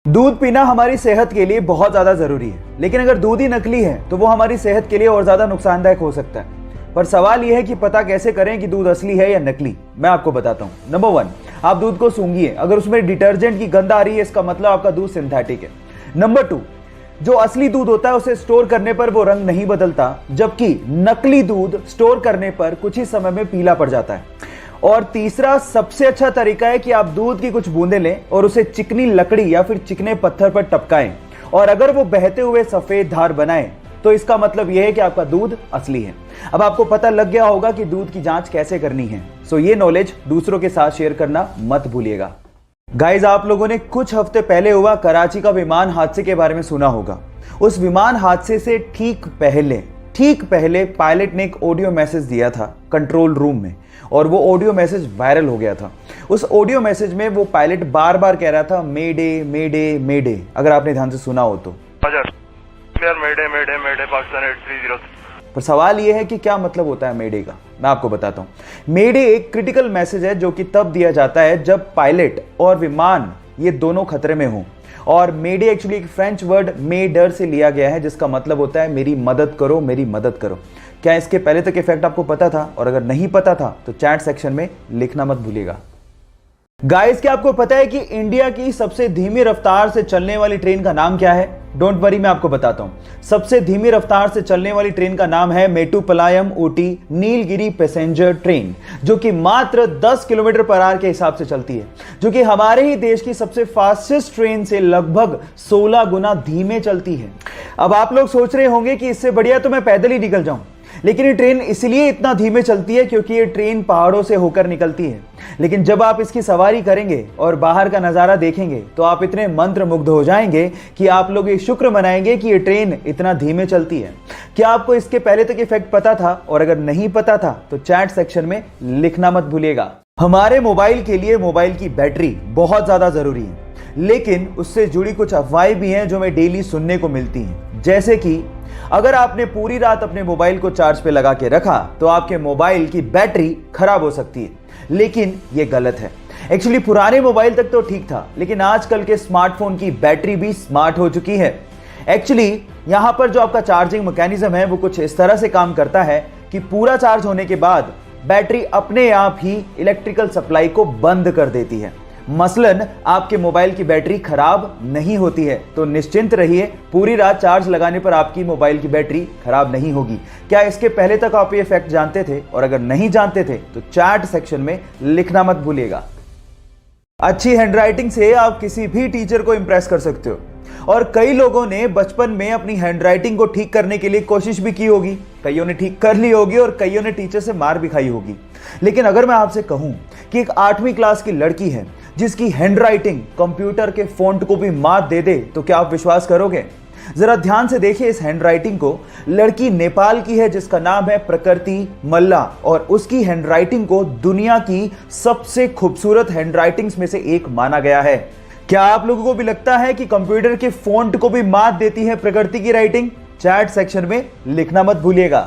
दूध पीना हमारी सेहत के लिए बहुत ज़्यादा ज़रूरी है, लेकिन अगर दूध ही नकली है तो वो हमारी सेहत के लिए और ज़्यादा नुकसानदायक हो सकता है। पर सवाल यह है कि पता कैसे करें कि दूध असली है या नकली। मैं आपको बताता हूँ। नंबर 1, आप दूध को सूंघिए। अगर उसमें डिटर्जेंट की गंध आ रही है, इसका मतलब आपका दूध सिंथेटिक है। नंबर 2, जो असली दूध होता है उसे स्टोर करने पर वो रंग नहीं बदलता, जबकि नकली दूध स्टोर करने पर कुछ ही समय में पीला पड़ जाता है। और तीसरा सबसे अच्छा तरीका है कि आप दूध की कुछ बूंदें लें और उसे चिकनी लकड़ी या फिर चिकने पत्थर पर टपकाएं, और अगर वो बहते हुए सफेद धार बनाए तो इसका मतलब यह है कि आपका दूध असली है। अब आपको पता लग गया होगा कि दूध की जांच कैसे करनी है। सो ये नॉलेज दूसरों के साथ शेयर करना मत भूलिएगा। गाइज, आप लोगों ने कुछ हफ्ते पहले हुआ कराची का विमान हादसे के बारे में सुना होगा। उस विमान हादसे से ठीक पहले पायलट ने एक ऑडियो मैसेज दिया था कंट्रोल रूम में, और वो ऑडियो मैसेज वायरल हो गया था। उस ऑडियो मैसेज में वो पायलट बार बार कह रहा था मेडे मेडे मेडे। अगर आपने ध्यान से सुना हो तो मेडे मेडे मेडे पाकिस्तान 830। पर सवाल ये है कि क्या मतलब होता है मेडे का। मैं आपको बताता हूं। मेडे एक क्रिटिकल मैसेज है जो कि तब दिया जाता है जब पायलट और विमान ये दोनों खतरे में हों। और मेडे एक्चुअली एक फ्रेंच वर्ड मेडर से लिया गया है, जिसका मतलब होता है मेरी मदद करो, मेरी मदद करो। क्या इसके पहले तक इफेक्ट आपको पता था? और अगर नहीं पता था तो चैट सेक्शन में लिखना मत भूलिएगा। गाइस, क्या आपको पता है कि इंडिया की सबसे धीमी रफ्तार से चलने वाली ट्रेन का नाम क्या है? डोंट वरी, मैं आपको बताता हूं। सबसे धीमी रफ्तार से चलने वाली ट्रेन का नाम है मेट्टुपालयम ऊटी नीलगिरी पैसेंजर ट्रेन, जो कि मात्र 10 किलोमीटर पर आवर के हिसाब से चलती है, जो कि हमारे ही देश की सबसे फास्टेस्ट ट्रेन से लगभग 16 गुना धीमे चलती है। अब आप लोग सोच रहे होंगे कि इससे बढ़िया तो मैं पैदल ही निकल जाऊं, लेकिन ये ट्रेन इसलिए इतना धीमे चलती है क्योंकि ये ट्रेन पहाड़ों से होकर निकलती है। लेकिन जब आप इसकी सवारी करेंगे और बाहर का नजारा देखेंगे तो आप इतने मंत्रमुग्ध हो जाएंगे कि आप लोग ये शुक्र मनाएंगे कि ये ट्रेन इतना धीमे चलती है। क्या आपको इसके पहले तक इफेक्ट पता था? और अगर नहीं पता था तो चैट सेक्शन में लिखना मत भूलिएगा। हमारे मोबाइल के लिए मोबाइल की बैटरी बहुत ज्यादा जरूरी है, लेकिन उससे जुड़ी कुछ अफवाहें भी हैं जो हमें डेली सुनने को मिलती हैं। जैसे कि अगर आपने पूरी रात अपने मोबाइल को चार्ज पे लगा के रखा तो आपके मोबाइल की बैटरी खराब हो सकती है, लेकिन यह गलत है। एक्चुअली पुराने मोबाइल तक तो ठीक था, लेकिन आजकल के स्मार्टफोन की बैटरी भी स्मार्ट हो चुकी है। एक्चुअली यहां पर जो आपका चार्जिंग मैकेनिज्म है वो कुछ इस तरह से काम करता है कि पूरा चार्ज होने के बाद बैटरी अपने आप ही इलेक्ट्रिकल सप्लाई को बंद कर देती है। मसलन आपके मोबाइल की बैटरी खराब नहीं होती है, तो निश्चिंत रहिए, पूरी रात चार्ज लगाने पर आपकी मोबाइल की बैटरी खराब नहीं होगी। क्या इसके पहले तक आप ये फैक्ट जानते थे? और अगर नहीं जानते थे तो चैट सेक्शन में लिखना मत भूलिएगा। अच्छी हैंडराइटिंग से आप किसी भी टीचर को इंप्रेस कर सकते हो, और कई लोगों ने बचपन में अपनी हैंडराइटिंग को ठीक करने के लिए कोशिश भी की होगी। कईयों ने ठीक कर ली होगी और कईयों ने टीचर से मार भी खाई होगी। लेकिन अगर मैं आपसे कहूं कि एक 8वीं क्लास की लड़की है जिसकी हैंडराइटिंग कंप्यूटर के फॉन्ट को भी मात दे दे, तो क्या आप विश्वास करोगे? जरा ध्यान से देखिए इस हैंडराइटिंग को। लड़की नेपाल की है जिसका नाम है प्रकृति मल्ला, और उसकी हैंडराइटिंग को दुनिया की सबसे खूबसूरत हैंडराइटिंग्स में से एक माना गया है। क्या आप लोगों को भी लगता है कि कंप्यूटर के फॉन्ट को भी मात देती है प्रकृति की राइटिंग? चैट सेक्शन में लिखना मत भूलिएगा।